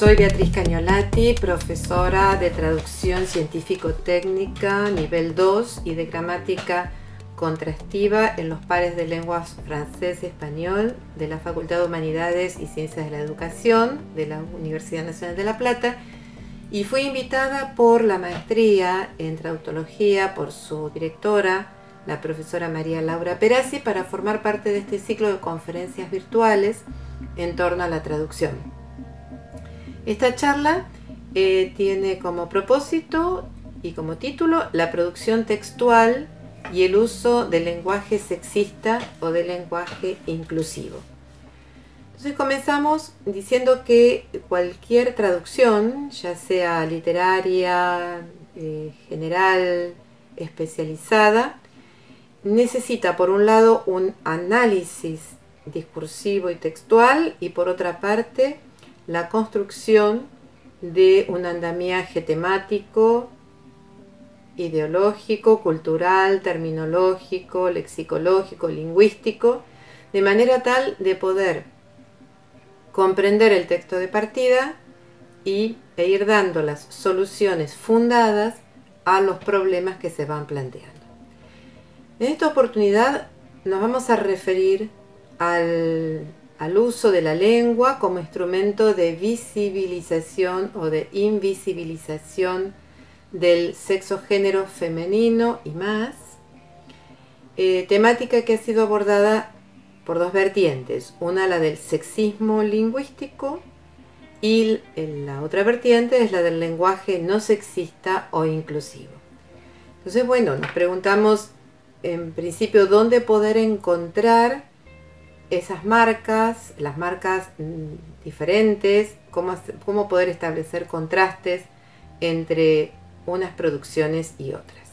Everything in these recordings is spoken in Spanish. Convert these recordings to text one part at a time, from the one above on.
Soy Beatriz Cagnolati, profesora de traducción científico-técnica nivel 2 y de gramática contrastiva en los pares de lenguas francés y español de la Facultad de Humanidades y Ciencias de la Educación de la Universidad Nacional de La Plata, y fui invitada por la maestría en traductología por su directora, la profesora María Laura Perazzi, para formar parte de este ciclo de conferencias virtuales en torno a la traducción. Esta charla tiene como propósito y como título la producción textual y el uso del lenguaje sexista o del lenguaje inclusivo. Entonces comenzamos diciendo que cualquier traducción, ya sea literaria, general, especializada, necesita por un lado un análisis discursivo y textual y por otra parte la construcción de un andamiaje temático, ideológico, cultural, terminológico, lexicológico, lingüístico, de manera tal de poder comprender el texto de partida e ir dando las soluciones fundadas a los problemas que se van planteando. En esta oportunidad nos vamos a referir al uso de la lengua como instrumento de visibilización o de invisibilización del sexo-género femenino y más, temática que ha sido abordada por dos vertientes, una la del sexismo lingüístico y la otra vertiente es la del lenguaje no sexista o inclusivo. Entonces, bueno, nos preguntamos en principio dónde poder encontrar esas marcas, las marcas diferentes, cómo poder establecer contrastes entre unas producciones y otras.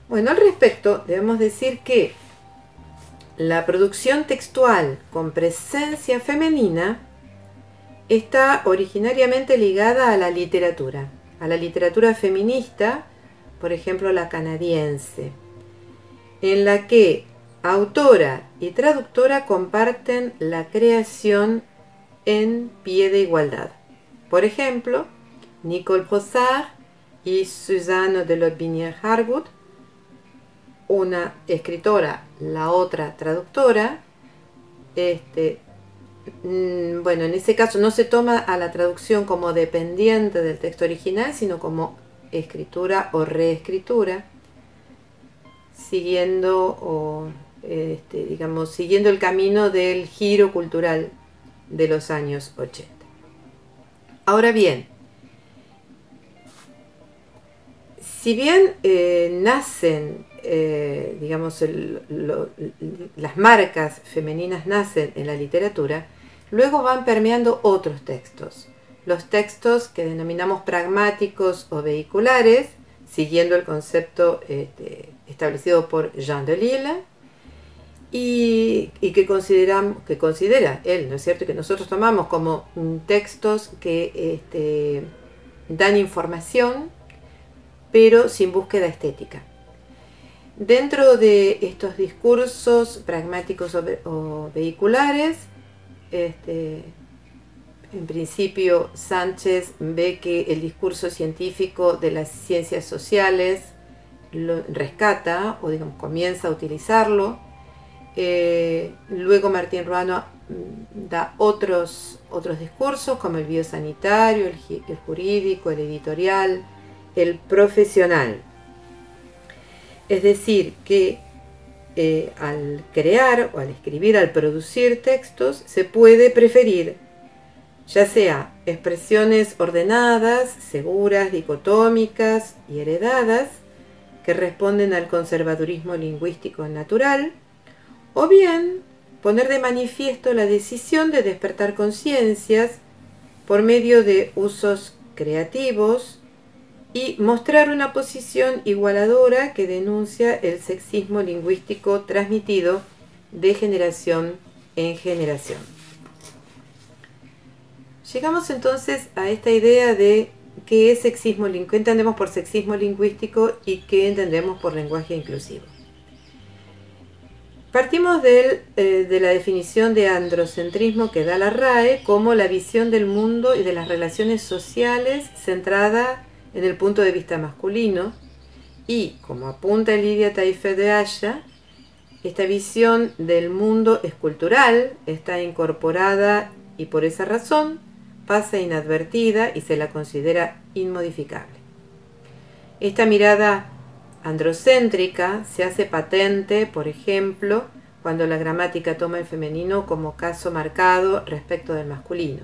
Bueno, al respecto debemos decir que la producción textual con presencia femenina está originariamente ligada a la literatura feminista, por ejemplo la canadiense, en la que autora y traductora comparten la creación en pie de igualdad. Por ejemplo, Nicole Brossard y Suzanne de Lotbinière-Harwood, una escritora, la otra traductora. Bueno, en ese caso no se toma a la traducción como dependiente del texto original, sino como escritura o reescritura, siguiendo el camino del giro cultural de los años 80. Ahora bien, si bien nacen, las marcas femeninas nacen en la literatura, luego van permeando otros textos, los textos que denominamos pragmáticos o vehiculares, siguiendo el concepto establecido por Jean Delisle, y que considera él, ¿no es cierto?, que nosotros tomamos como textos que dan información, pero sin búsqueda estética. Dentro de estos discursos pragmáticos o vehiculares, en principio Sánchez ve que el discurso científico de las ciencias sociales lo rescata o comienza a utilizarlo. Luego Martín Ruano da otros discursos como el biosanitario, el jurídico, el editorial, el profesional. Es decir, que al crear o al escribir, al producir textos, se puede preferir ya sea expresiones ordenadas, seguras, dicotómicas y heredadas, que responden al conservadurismo lingüístico natural, o bien poner de manifiesto la decisión de despertar conciencias por medio de usos creativos y mostrar una posición igualadora que denuncia el sexismo lingüístico transmitido de generación en generación. Llegamos entonces a esta idea de qué es sexismo, qué entendemos por sexismo lingüístico y qué entendemos por lenguaje inclusivo. Partimos de la definición de androcentrismo que da la RAE como la visión del mundo y de las relaciones sociales centrada en el punto de vista masculino, y, como apunta Lidia Taifet de Aya, esta visión del mundo es cultural, está incorporada y por esa razón pasa inadvertida y se la considera inmodificable. Esta mirada androcéntrica se hace patente, por ejemplo, cuando la gramática toma el femenino como caso marcado respecto del masculino.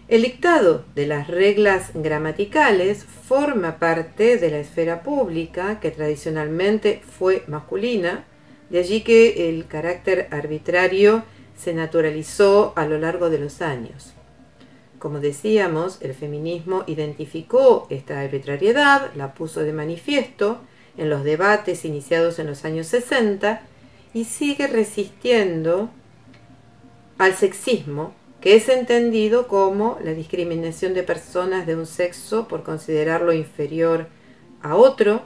El dictado de las reglas gramaticales forma parte de la esfera pública, que tradicionalmente fue masculina, de allí que el carácter arbitrario se naturalizó a lo largo de los años. Como decíamos, el feminismo identificó esta arbitrariedad, la puso de manifiesto en los debates iniciados en los años 60 y sigue resistiendo al sexismo, que es entendido como la discriminación de personas de un sexo por considerarlo inferior a otro,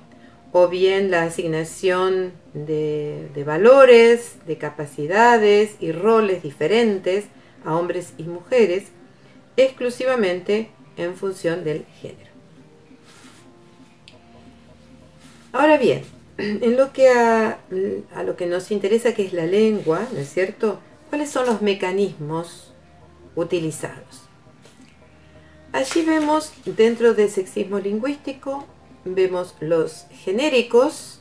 o bien la asignación de valores, de capacidades y roles diferentes a hombres y mujeres, exclusivamente en función del género. Ahora bien, en lo que a lo que nos interesa, que es la lengua, ¿no es cierto?, ¿cuáles son los mecanismos utilizados? Allí vemos, dentro del sexismo lingüístico, vemos los genéricos.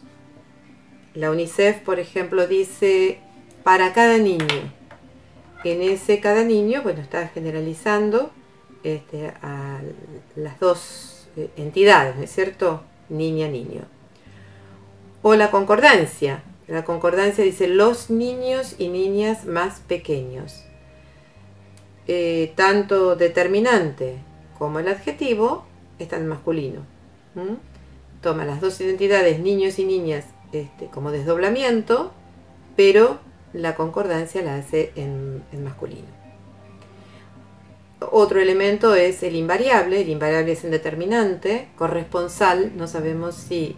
La UNICEF, por ejemplo, dice para cada niño. En ese cada niño, bueno, está generalizando a las dos entidades, ¿no es cierto?, niña, niño. O la concordancia. La concordancia dice los niños y niñas más pequeños. Tanto determinante como el adjetivo están en masculino. Toma las dos identidades, niños y niñas, como desdoblamiento, pero la concordancia la hace en masculino. Otro elemento es el invariable. El invariable es el determinante. Corresponsal, no sabemos si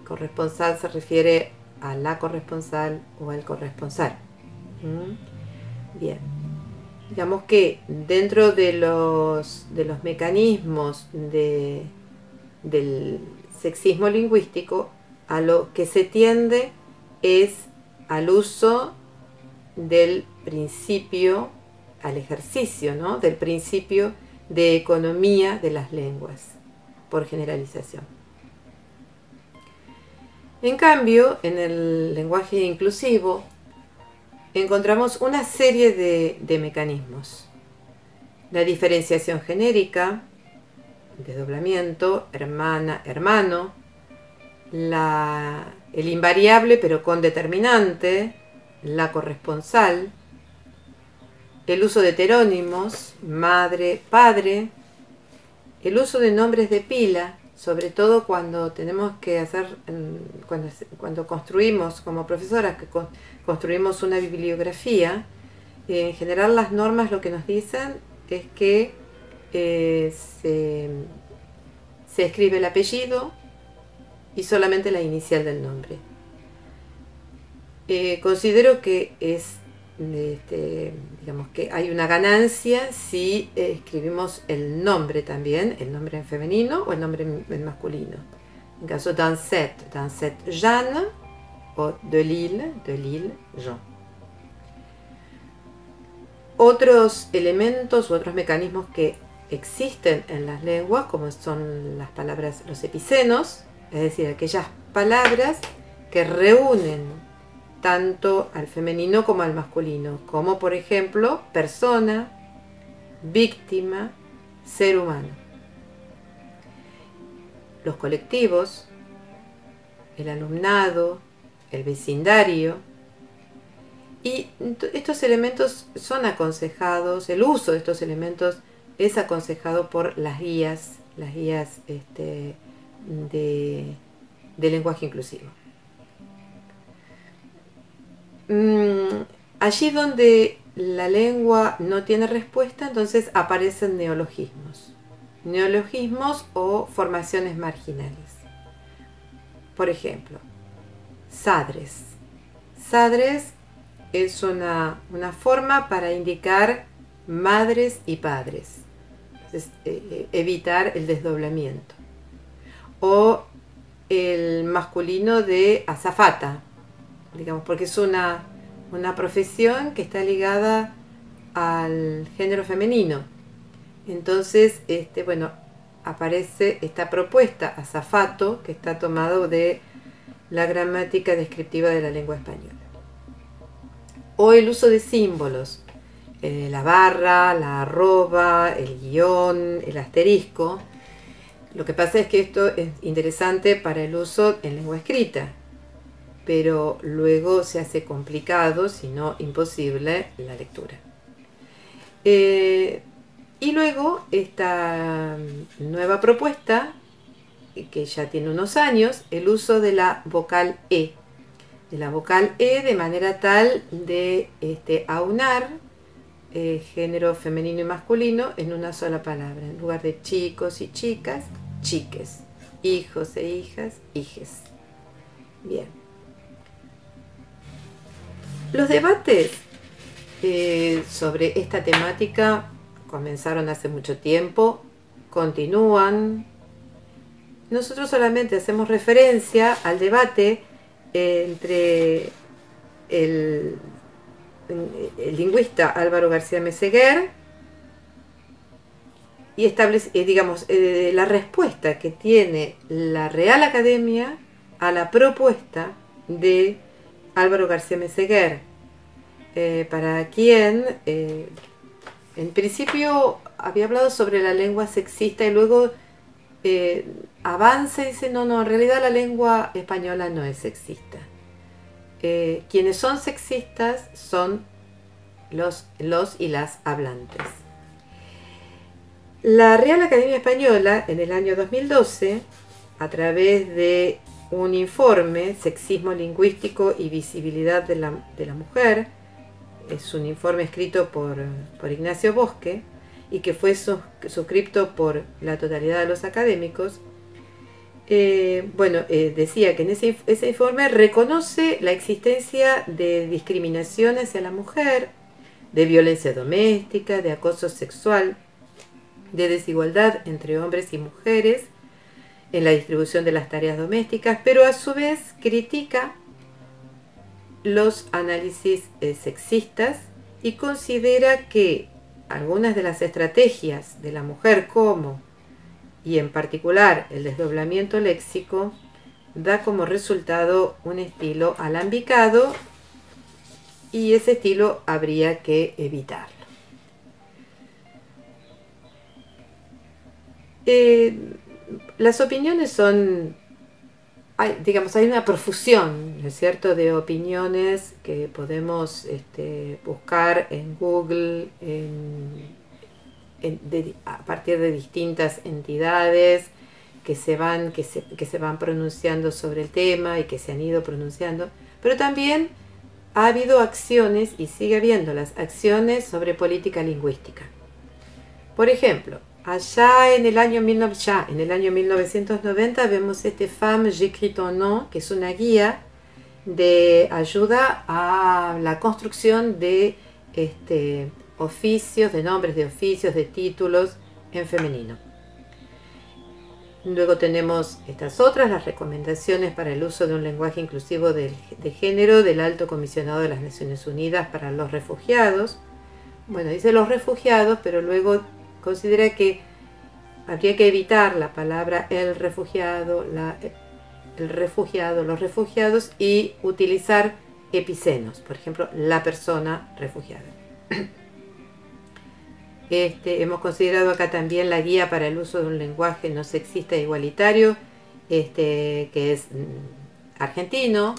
corresponsal se refiere a la corresponsal o al corresponsal. Bien. Digamos que dentro de los mecanismos del sexismo lingüístico, a lo que se tiende es al uso del principio, al ejercicio, ¿no?, del principio de economía de las lenguas, por generalización. En cambio, en el lenguaje inclusivo, encontramos una serie de mecanismos. La diferenciación genérica, desdoblamiento, hermana, hermano, el invariable pero con determinante, la corresponsal, el uso de heterónimos, madre, padre, el uso de nombres de pila, sobre todo cuando tenemos que hacer, cuando construimos como profesoras, que construimos una bibliografía. En general las normas lo que nos dicen es que se escribe el apellido y solamente la inicial del nombre. Considero que es, digamos que hay una ganancia si escribimos el nombre también, el nombre en femenino o el nombre en masculino. En caso Dansette Jeanne, o de Lille Jean. Otros elementos u otros mecanismos que existen en las lenguas, como son las palabras, los epicenos, es decir, aquellas palabras que reúnen tanto al femenino como al masculino, como por ejemplo persona, víctima, ser humano. Los colectivos, el alumnado, el vecindario, y estos elementos son aconsejados, el uso de estos elementos es aconsejado por las guías de lenguaje inclusivo. Allí donde la lengua no tiene respuesta, entonces aparecen neologismos o formaciones marginales. Por ejemplo, sadres, Sadres es una forma para indicar madres y padres. Entonces, evitar el desdoblamiento. O el masculino de azafata, digamos, porque es una profesión que está ligada al género femenino. Entonces, bueno, aparece esta propuesta, azafato, que está tomado de la gramática descriptiva de la lengua española. O el uso de símbolos, la barra, la arroba, el guión, el asterisco. Lo que pasa es que esto es interesante para el uso en lengua escrita, pero luego se hace complicado, si no imposible, la lectura. Y luego esta nueva propuesta, que ya tiene unos años, el uso de la vocal E. De la vocal E de manera tal de aunar género femenino y masculino en una sola palabra. En lugar de chicos y chicas, chiques. Hijos e hijas, hijes. Bien. Los debates sobre esta temática comenzaron hace mucho tiempo, continúan. Nosotros solamente hacemos referencia al debate entre el lingüista Álvaro García Meseguer y digamos, la respuesta que tiene la Real Academia a la propuesta de Álvaro García Meseguer, para quien en principio había hablado sobre la lengua sexista y luego avanza y dice no, en realidad la lengua española no es sexista. Quienes son sexistas son los y las hablantes. La Real Academia Española en el año 2012, a través de un informe, Sexismo lingüístico y visibilidad de la mujer, es un informe escrito por Ignacio Bosque y que fue suscripto por la totalidad de los académicos. Decía que en ese informe reconoce la existencia de discriminación hacia la mujer, de violencia doméstica, de acoso sexual, de desigualdad entre hombres y mujeres en la distribución de las tareas domésticas, pero a su vez critica los análisis sexistas y considera que algunas de las estrategias de la mujer y en particular el desdoblamiento léxico, da como resultado un estilo alambicado y ese estilo habría que evitarlo. Las opiniones son, hay una profusión, ¿no es cierto?, de opiniones que podemos buscar en Google, a partir de distintas entidades que se van pronunciando sobre el tema y que se han ido pronunciando, pero también ha habido acciones y sigue habiendo las acciones sobre política lingüística. Por ejemplo, allá en el año 1990 vemos Femmes, j'écris ton nom, que es una guía de ayuda a la construcción de oficios, de nombres de oficios, de títulos en femenino. Luego tenemos estas otras, las recomendaciones para el uso de un lenguaje inclusivo de género del Alto Comisionado de las Naciones Unidas para los Refugiados. Bueno, dice los refugiados, pero luego considera que habría que evitar la palabra el refugiado, los refugiados y utilizar epicenos, por ejemplo, la persona refugiada. Hemos considerado acá también la guía para el uso de un lenguaje no sexista e igualitario, que es argentino.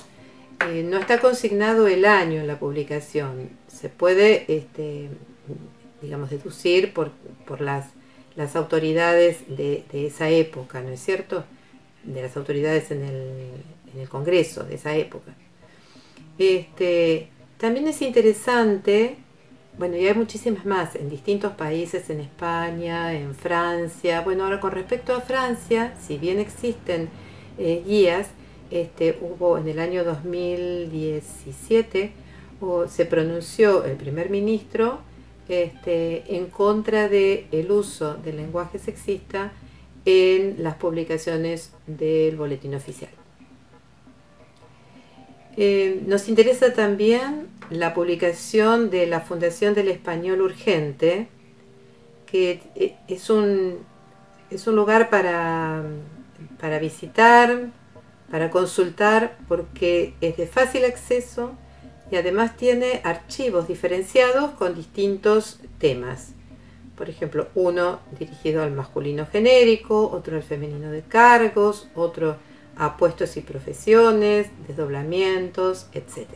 No está consignado el año en la publicación. Se puede, deducir por las autoridades de esa época, ¿no es cierto? De las autoridades en el Congreso de esa época. También es interesante. Bueno, y hay muchísimas más en distintos países, en España, en Francia. Bueno, ahora con respecto a Francia, si bien existen guías, hubo en el año 2017, se pronunció el primer ministro en contra del uso del lenguaje sexista en las publicaciones del boletín oficial. Nos interesa también la publicación de la Fundación del Español Urgente, que es un lugar para visitar, para consultar, porque es de fácil acceso y además tiene archivos diferenciados con distintos temas. Por ejemplo, uno dirigido al masculino genérico, otro al femenino de cargos, otro a puestos y profesiones, desdoblamientos, etc.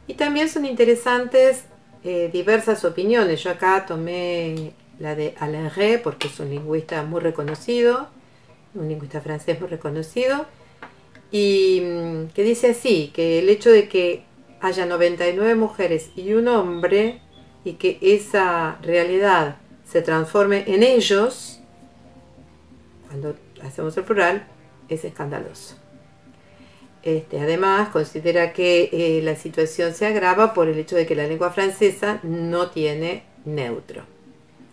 Y también son interesantes diversas opiniones. Yo acá tomé la de Alain Rey, porque es un lingüista muy reconocido, un lingüista francés muy reconocido, y que dice así, que el hecho de que haya 99 mujeres y un hombre, y que esa realidad se transforme en ellos, cuando hacemos el plural, es escandaloso. Además, considera que la situación se agrava por el hecho de que la lengua francesa no tiene neutro.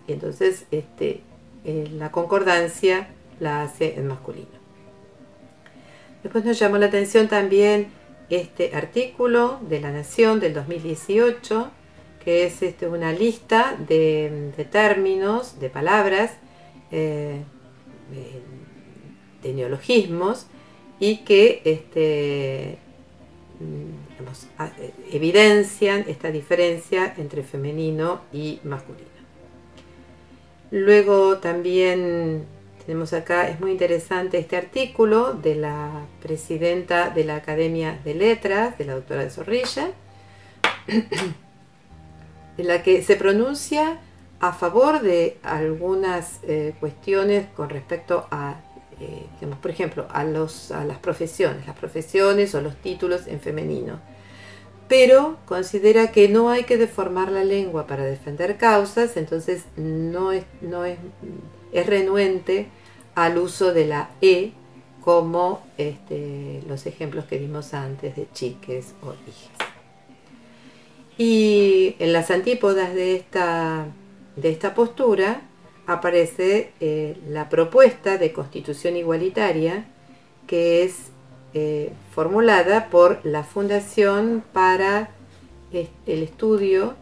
Y entonces la concordancia la hace en masculino. Después nos llamó la atención también este artículo de La Nación del 2018, que es una lista de términos, de palabras, de neologismos, y que evidencian esta diferencia entre femenino y masculino. Luego también tenemos acá, es muy interesante este artículo de la presidenta de la Academia de Letras, de la doctora de Zorrilla, en la que se pronuncia a favor de algunas cuestiones con respecto a por ejemplo, a las profesiones o los títulos en femenino, pero considera que no hay que deformar la lengua para defender causas, entonces es renuente al uso de la E, como los ejemplos que vimos antes de chiques o hijes. Y en las antípodas de esta postura aparece la propuesta de constitución igualitaria, que es formulada por la Fundación para el Estudio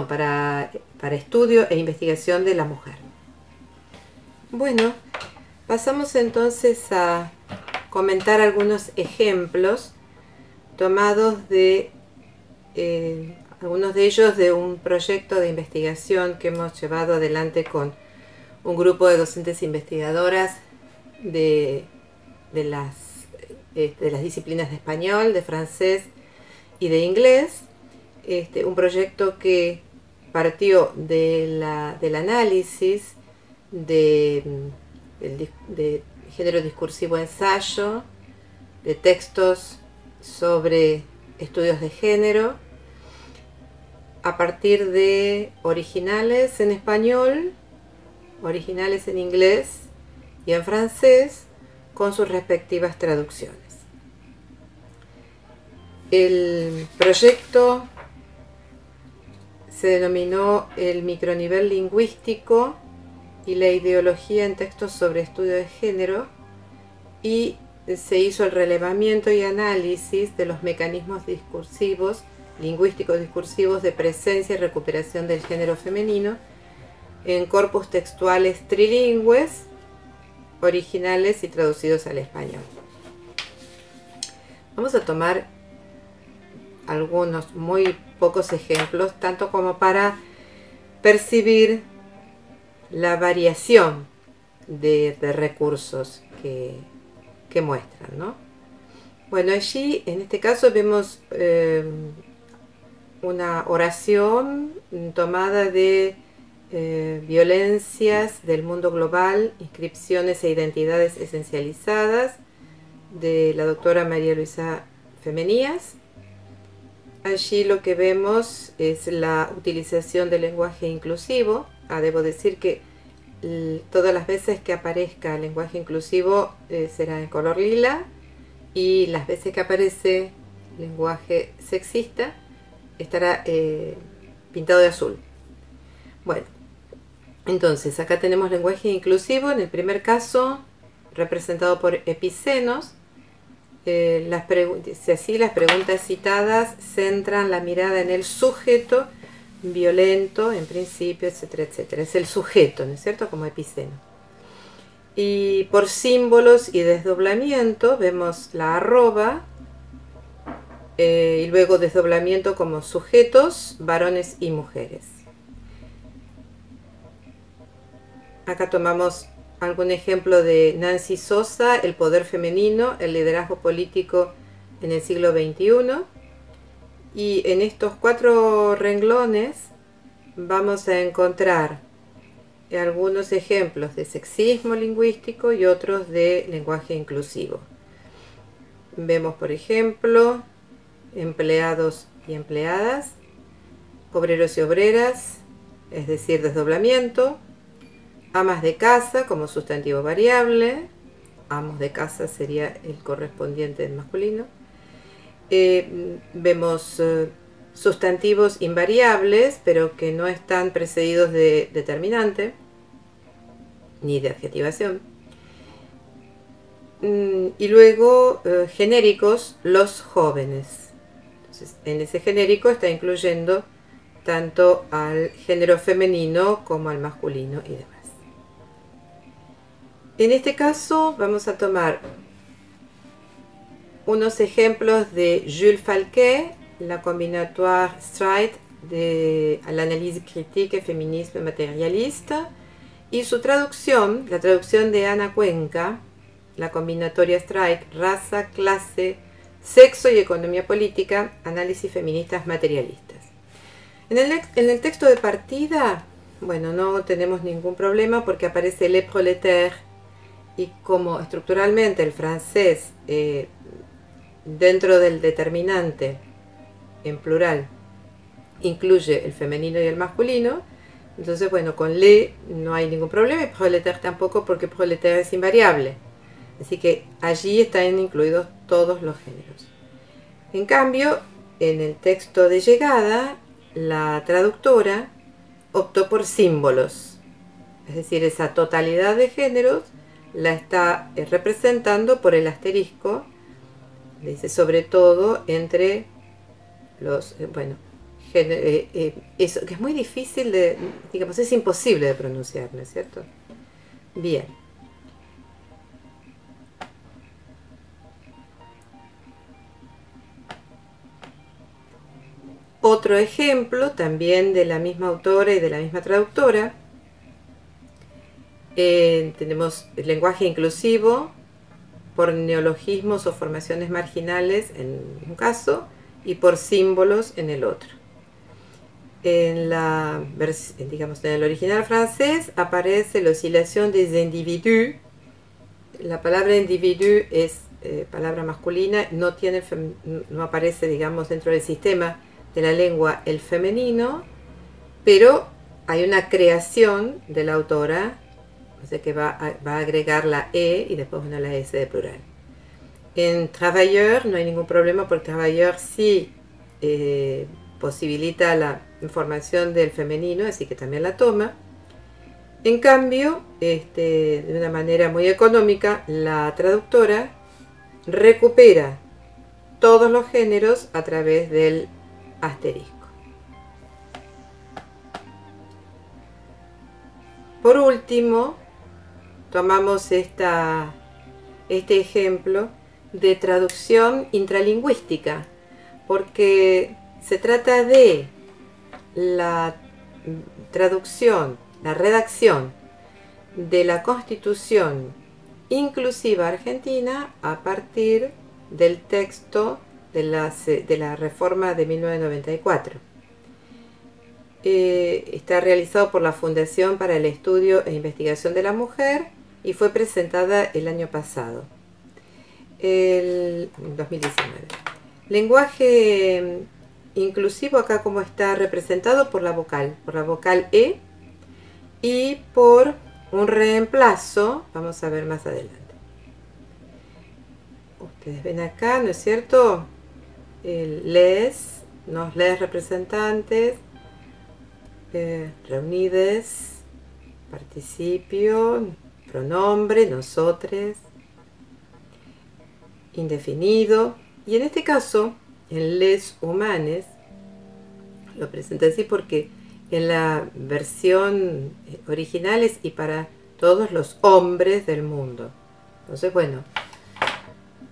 para Estudio e Investigación de la Mujer. Bueno, pasamos entonces a comentar algunos ejemplos tomados de algunos de ellos de un proyecto de investigación que hemos llevado adelante con un grupo de docentes investigadoras de las disciplinas de español, de francés y de inglés. Un proyecto que partió del análisis de género discursivo ensayo, de textos sobre estudios de género, a partir de originales en español, originales en inglés y en francés, con sus respectivas traducciones. El proyecto se denominó el micronivel lingüístico y la ideología en textos sobre estudio de género, y se hizo el relevamiento y análisis de los mecanismos lingüísticos discursivos de presencia y recuperación del género femenino en corpus textuales trilingües, originales y traducidos al español. Vamos a tomar algunos muy pocos ejemplos, tanto como para percibir la variación de recursos que muestran, ¿no? Bueno, allí en este caso vemos una oración tomada de Violencias del Mundo Global, Inscripciones e Identidades Esencializadas, de la doctora María Luisa Femenías. Allí lo que vemos es la utilización del lenguaje inclusivo. Debo decir que todas las veces que aparezca lenguaje inclusivo será en color lila, y las veces que aparece lenguaje sexista estará pintado de azul. Bueno, entonces acá tenemos lenguaje inclusivo, en el primer caso representado por epicenos. Las preguntas citadas centran la mirada en el sujeto violento, en principio, etcétera, etcétera. Es el sujeto, ¿no es cierto?, como epiceno. Y por símbolos y desdoblamiento vemos la arroba, y luego desdoblamiento como sujetos, varones y mujeres. Acá tomamos algún ejemplo de Nancy Sosa, el poder femenino, el liderazgo político en el siglo XXI. Y en estos 4 renglones vamos a encontrar algunos ejemplos de sexismo lingüístico y otros de lenguaje inclusivo. Vemos, por ejemplo, empleados y empleadas, obreros y obreras, es decir, desdoblamiento, amas de casa como sustantivo variable, amos de casa sería el correspondiente del masculino. Vemos sustantivos invariables, pero que no están precedidos de determinante ni de adjetivación. Y luego genéricos, los jóvenes. Entonces, en ese genérico está incluyendo tanto al género femenino como al masculino y demás. En este caso vamos a tomar unos ejemplos de Jules Falquet, la combinatoire Streit à l'analyse critique et féminisme matérialiste, y su traducción, la traducción de Ana Cuenca, la combinatoria Streit, raza, clase, sexo y economía política, análisis feministas materialistas. En el texto de partida, bueno, no tenemos ningún problema porque aparece les prolétaires, y como estructuralmente el francés dentro del determinante en plural incluye el femenino y el masculino, entonces bueno, con le no hay ningún problema, y prolétaire tampoco, porque prolétaire es invariable, así que allí están incluidos todos los géneros. En cambio, en el texto de llegada, la traductora optó por símbolos, es decir, esa totalidad de géneros la está representando por el asterisco, dice sobre todo entre los, bueno, eso que es muy difícil de, digamos, es imposible de pronunciar, ¿no es cierto? Bien. Otro ejemplo, también de la misma autora y de la misma traductora, tenemos el lenguaje inclusivo por neologismos o formaciones marginales en un caso y por símbolos en el otro. En el original francés aparece la oscilación des individus. La palabra individu es palabra masculina, no aparece, digamos, dentro del sistema de la lengua el femenino, pero hay una creación de la autora, o sea que va a agregar la E y después la S de plural. En travailleur no hay ningún problema, porque travailleur sí posibilita la información del femenino, así que también la toma. En cambio, de una manera muy económica, la traductora recupera todos los géneros a través del asterisco. Por último, tomamos este ejemplo de traducción intralingüística, porque se trata de la traducción, la redacción de la Constitución Inclusiva Argentina a partir del texto de la reforma de 1994. Está realizado por la Fundación para el Estudio e Investigación de la Mujer y fue presentada el año pasado, en 2019. Lenguaje inclusivo acá como está representado por la vocal E y por un reemplazo, vamos a ver más adelante. Ustedes ven acá, ¿no es cierto? El les, nos les representantes, reunides, participio, pronombre, nosotres, indefinido. Y en este caso, en les humanes, lo presenté así porque en la versión original es y para todos los hombres del mundo. Entonces, bueno,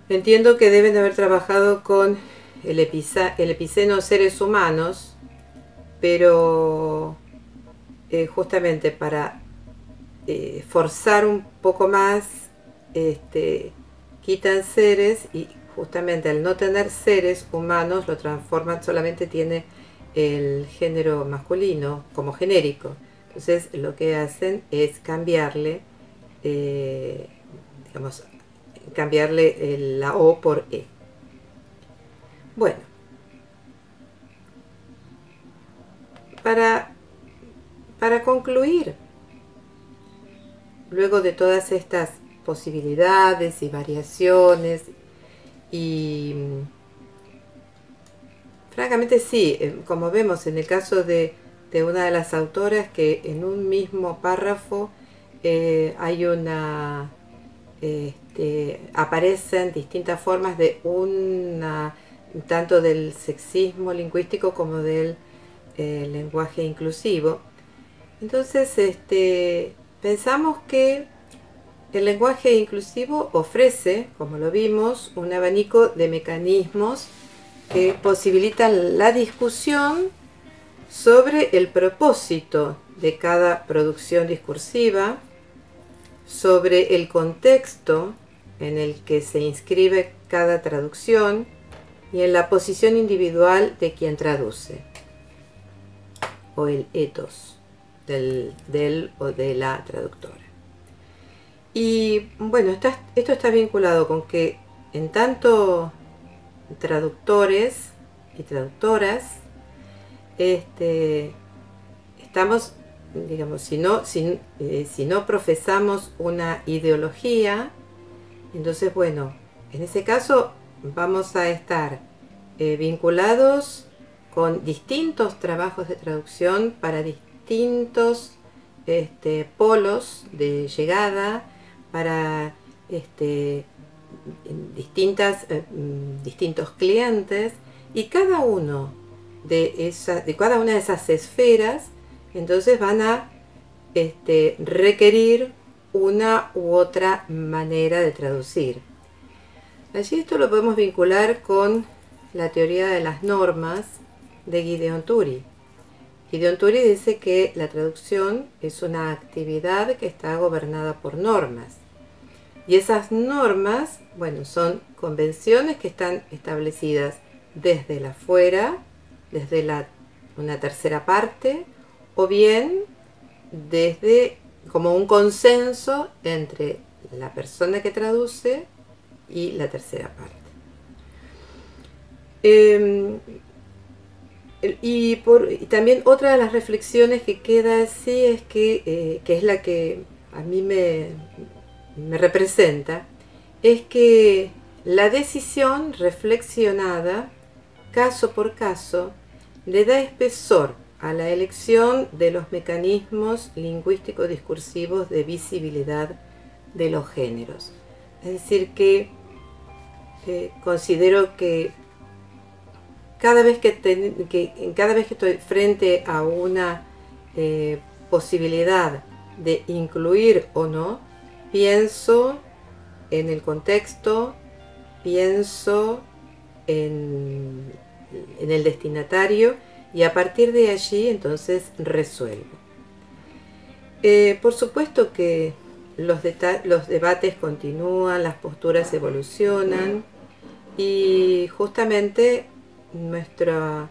entiendo que deben de haber trabajado con el epiceno seres humanos, pero justamente para forzar un poco más, quitan seres y justamente al no tener seres humanos lo transforman, solamente tiene el género masculino como genérico. Entonces lo que hacen es cambiarle, digamos, cambiarle la O por E. Bueno, para concluir, luego de todas estas posibilidades y variaciones, y francamente sí, como vemos en el caso de una de las autoras, que en un mismo párrafo hay una... aparecen distintas formas de tanto del sexismo lingüístico como del lenguaje inclusivo. Entonces, pensamos que el lenguaje inclusivo ofrece, como lo vimos, un abanico de mecanismos que posibilitan la discusión sobre el propósito de cada producción discursiva, sobre el contexto en el que se inscribe cada traducción y en la posición individual de quien traduce, o el ethos del o de la traductora. Y bueno, esto está vinculado con que en tanto traductores y traductoras, estamos, digamos, si no profesamos una ideología, entonces bueno, en ese caso vamos a estar vinculados con distintos trabajos de traducción para distintos polos de llegada, para distintos clientes, y cada uno de cada una de esas esferas entonces van a requerir una u otra manera de traducir. Allí esto lo podemos vincular con la teoría de las normas de Gideon Toury. Gideon Toury dice que la traducción es una actividad que está gobernada por normas. Y esas normas, bueno, son convenciones que están establecidas desde el afuera, desde una tercera parte, o bien desde como un consenso entre la persona que traduce y la tercera parte. Y también otra de las reflexiones que queda así es que es la que a mí me representa, es que la decisión reflexionada, caso por caso, le da espesor a la elección de los mecanismos lingüístico-discursivos de visibilidad de los géneros. Es decir, que considero que cada vez que estoy frente a una posibilidad de incluir o no, pienso en el contexto, pienso en el destinatario, y a partir de allí entonces resuelvo. Por supuesto que los debates continúan, las posturas evolucionan, y justamente nuestra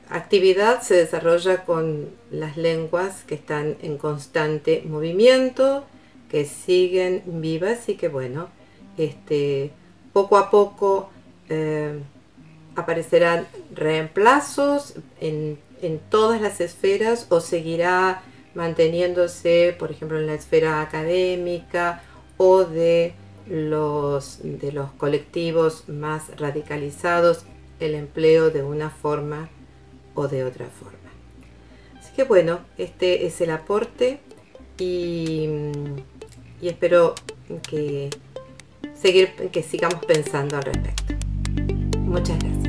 actividad se desarrolla con las lenguas que están en constante movimiento, que siguen vivas, y que bueno, poco a poco aparecerán reemplazos en todas las esferas, o seguirá manteniéndose, por ejemplo, en la esfera académica o de los colectivos más radicalizados, el empleo de una forma o de otra forma. Así que bueno, este es el aporte y espero que sigamos pensando al respecto. Muchas gracias.